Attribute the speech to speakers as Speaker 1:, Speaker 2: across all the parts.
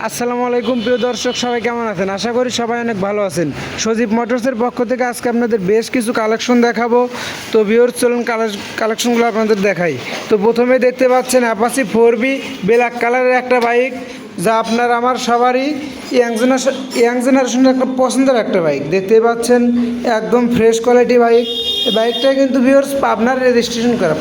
Speaker 1: আসসালামু আলাইকুম প্রিয় দর্শক, সবাই কেমন আছেন? আশা করি সবাই অনেক ভালো আছেন। সজীব মোটরসের পক্ষ থেকে আজকে আপনাদের বেশ কিছু কালেকশন দেখাবো। তো ভিউয়ার্স, চলুন কালেকশনগুলো আপনাদের দেখাই। তো প্রথমে দেখতে পাচ্ছেন অ্যাপাচি 4B ব্ল্যাক কালারের একটা বাইক, যা আপনার আমার সবারই ইয়াং জেনারেশনের একটা পছন্দের একটা বাইক। দেখতেই পাচ্ছেন একদম ফ্রেশ কোয়ালিটি বাইক। এই বাইকটা কিন্তু ভিউয়ার্স পাবনার রেজিস্ট্রেশন করা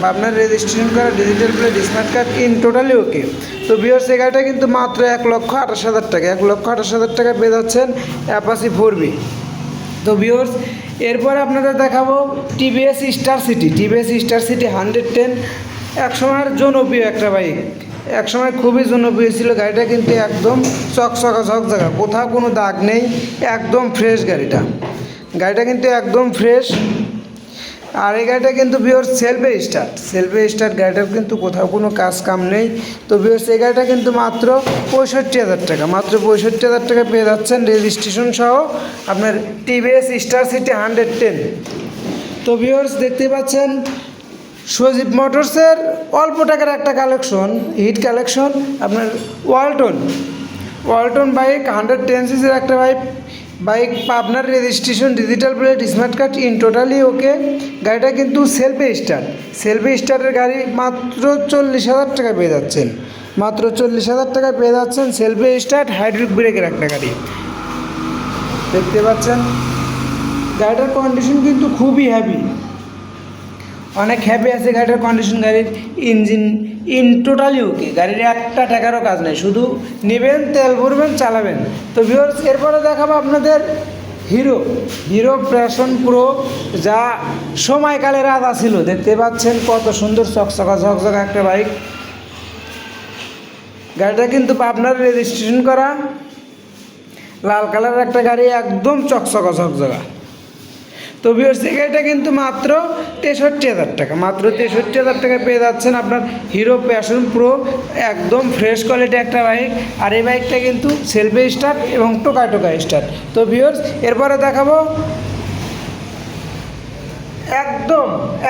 Speaker 1: digital plate, smart card in totally ওকে। তো ভিউয়ার্স, এই গাড়িটা কিন্তু মাত্র 1,28,000 টাকা, 1,28,000 টাকা পেয়ে যাচ্ছেন অ্যাপাচি 4B। তো ভিউয়ার্স, এরপরে আপনাদের দেখাবো টিভিএস স্টার সিটি 110। একসময়ের জনপ্রিয় একটা বাইক, একসময় খুবই জনপ্রিয় ছিল। গাড়িটা কিন্তু একদম ঝকঝকা, কোথাও কোনো দাগ নেই, একদম ফ্রেশ গাড়িটা কিন্তু একদম ফ্রেশ। আর এই গাড়িটা কিন্তু ভিউয়ার্স সেলফে স্টার্ট গাড়িটার কিন্তু কোথাও কোনো কাজ কাম নেই। তো ভিউয়ার্স, এই গাড়িটা কিন্তু মাত্র 65,000 টাকা, মাত্র 65,000 টাকা পেয়ে যাচ্ছেন রেজিস্ট্রেশন সহ আপনার টিভিএস স্টার সিটি 110। তো ভিউয়ার্স, দেখতে পাচ্ছেন সজীব মোটরসের অল্প টাকার একটা হিট কালেকশন আপনার ওয়ালটন বাইক 110 সিসির একটা বাইক পাবনার registration, digital plate, smart card in totally ওকে। গাড়িটা কিন্তু সেলফে স্টার্টের গাড়ি, মাত্র 40,000 টাকা পেয়ে যাচ্ছেন, মাত্র 40,000 টাকা পেয়ে যাচ্ছেন সেলফে স্টার্ট হাইড্রোলিক ব্রেকের একটা গাড়ি। দেখতে পাচ্ছেন গাড়িটার কন্ডিশন কিন্তু খুবই অনেক হ্যাপি আছে গাড়িটার কন্ডিশন। গাড়ির ইঞ্জিন টোটালি ওকে, গাড়ির একটা টাকারও কাজ নেই, শুধু নেবেন, তেল ভরবেন, চালাবেন। তো ভিউয়ার্স, এরপরে দেখাবো আপনাদের হিরো প্যাশন প্রো, যা সময়কালের আদা ছিল। দেখতে পাচ্ছেন কত সুন্দর ঝকঝকা একটা বাইক। গাড়িটা কিন্তু আপনার রেজিস্ট্রেশন করা লাল কালারের একটা গাড়ি, একদম ঝকঝকা। তো ভিউয়ার্স, এই গাড়িটা কিন্তু মাত্র 63,000 টাকা, মাত্র 63,000 টাকা পেয়ে যাচ্ছেন আপনার হিরো প্যাশন প্রো, একদম ফ্রেশ কোয়ালিটি একটা বাইক। আর এই বাইকটা কিন্তু সেলফে স্টার্ট এবং টোকা স্টার্ট। তো ভিউয়ার্স, এরপরে দেখাবো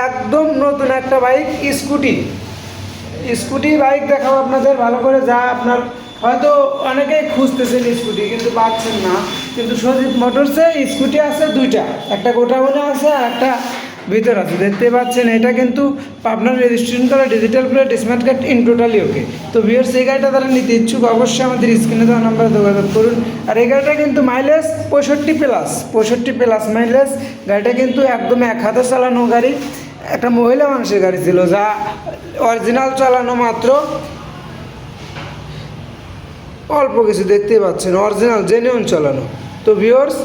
Speaker 1: একদম নতুন একটা বাইক, স্কুটি বাইক দেখাবো আপনাদের ভালো করে, যা আপনার হয়তো অনেকেই খুঁজতেছেন স্কুটি কিন্তু পাচ্ছেন না। কিন্তু সজীব মোটরসে স্কুটি আছে দুইটা, একটা গোটাবনে আছে আর একটা ভিতর আছে। দেখতে পাচ্ছেন এটা কিন্তু আপনার রেজিস্ট্রেশন করা, digital plate, smart card in totally ওকে। তো ভিউয়ার্স, এই গাড়িটা তারা নিতে ইচ্ছুক অবশ্যই আমাদের স্ক্রিনে দেওয়া নাম্বারে যোগাযোগ করুন। আর এই গাড়িটা কিন্তু মাইলেজ 65 প্লাস মাইলেজ। গাড়িটা কিন্তু একদম এক হাতে চালানো গাড়ি, একটা মহিলা মানুষের গাড়ি ছিল, যা অরিজিনাল চালানো মাত্র অল্প কিছু। দেখতেই পাচ্ছেন অরিজিনাল জেনুইন চালানো। তো ভিউয়ার্স,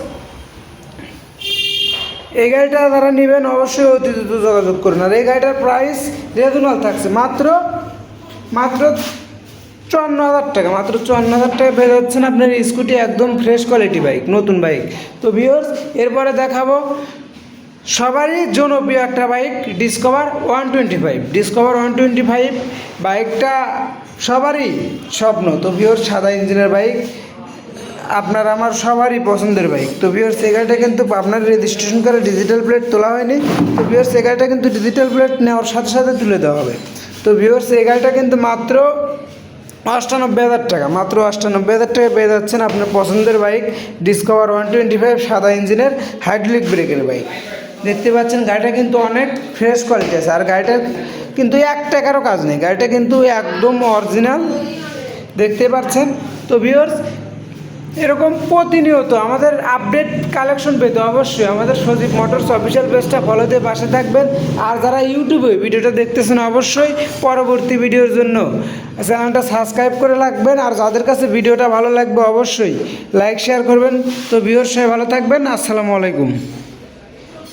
Speaker 1: এই গাড়িটা যারা নেবেন অবশ্যই অতি দ্রুত যোগাযোগ করুন। আর এই গাড়িটার প্রাইস রিজনেবল থাকছে, মাত্র 54,000 টাকা, মাত্র 54,000 টাকা পেয়ে যাচ্ছেন আপনার স্কুটি, একদম ফ্রেশ কোয়ালিটি বাইক, নতুন বাইক। তো ভিউয়ার্স, এরপরে দেখাবো সবারই জনপ্রিয় একটা বাইক, ডিসকভার 125 বাইকটা সবারই স্বপ্ন। তো ভিউয়ার্স, সাদা ইঞ্জিনের বাইক, আপনার আমার সবারই পছন্দের বাইক। তো ভিউয়ার্স, এই গাড়িটা কিন্তু আপনার রেজিস্ট্রেশন করে ডিজিটাল প্লেট তোলা হয়নি। তো ভিউয়ার্স, এই গাড়িটা কিন্তু ডিজিটাল প্লেট নেওয়ার সাথে সাথে তুলে দেওয়া হবে। তো ভিউয়ার্স, এই গাড়িটা কিন্তু মাত্র 98,000 টাকা, মাত্র 98,000 টাকা পেয়ে যাচ্ছেন আপনার পছন্দের বাইক, ডিসকভার 125 সাদা ইঞ্জিনের হাইড্রোলিক ব্রেকের বাইক। দেখতে পাচ্ছেন গাড়িটা কিন্তু অনেক ফ্রেশ কোয়ালিটি আছে। আর গাড়িটার কিন্তু 1 টাকারও কাজ নেই, গাড়িটা কিন্তু একদম অরিজিনাল। দেখতে পাচ্ছেন। তো ভিউয়ার্স, এরকম প্রতিনিয়ত আমাদের আপডেট কালেকশন পেতে অবশ্যই আমাদের সজীব মোটরস অফিসিয়াল পেজটা ফলো দিয়ে পাশে থাকবেন। আর যারা ইউটিউবে ভিডিওটা দেখতেছেন অবশ্যই পরবর্তী ভিডিওর জন্য চ্যানেলটা সাবস্ক্রাইব করে রাখবেন। আর যাদের কাছে ভিডিওটা ভালো লাগবে অবশ্যই লাইক শেয়ার করবেন। তো ভিউয়ার্স, সবাই ভালো থাকবেন। আসসালামু আলাইকুম।